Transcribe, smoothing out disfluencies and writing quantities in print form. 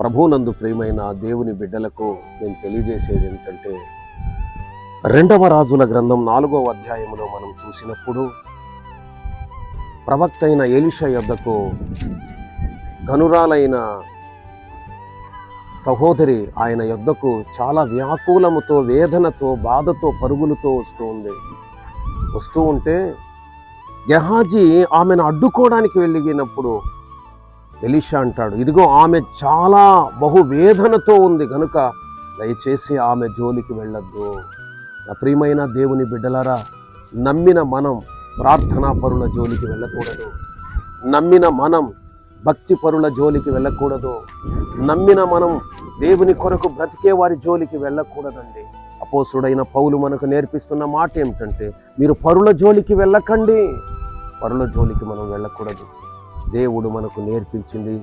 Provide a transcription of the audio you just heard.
ప్రభువునందు ప్రియమైన దేవుని బిడ్డలకు నేను తెలియజేసేది ఏంటంటే, 2వ రాజుల గ్రంథం 4వ అధ్యాయంలో మనం చూసినప్పుడు ప్రవక్త అయిన ఎలీషా యొద్దకు గనురాలైన సహోదరి ఆయన యొద్దకు చాలా వ్యాకులముతో, వేదనతో, బాధతో, పరుగులతో వస్తూ ఉంటే గెహాజీ ఆమెను అడ్డుకోవడానికి వెళ్ళినప్పుడు ఎలీషా అంటాడు, ఇదిగో ఆమె చాలా బహువేదనతో ఉంది గనుక దయచేసి ఆమె జోలికి వెళ్ళొద్దు. నా ప్రియమైన దేవుని బిడ్డలారా, నమ్మిన మనం ప్రార్థనా పరుల జోలికి వెళ్ళకూడదు. నమ్మిన మనం భక్తి పరుల జోలికి వెళ్ళకూడదు. నమ్మిన మనం దేవుని కొరకు బ్రతికే వారి జోలికి వెళ్ళకూడదండి. అపోస్తుడైన పౌలు మనకు నేర్పిస్తున్న మాట ఏమిటంటే, మీరు పరుల జోలికి వెళ్ళకండి. పరుల జోలికి మనం వెళ్ళకూడదు. దేవుడు మనకు నేర్పించింది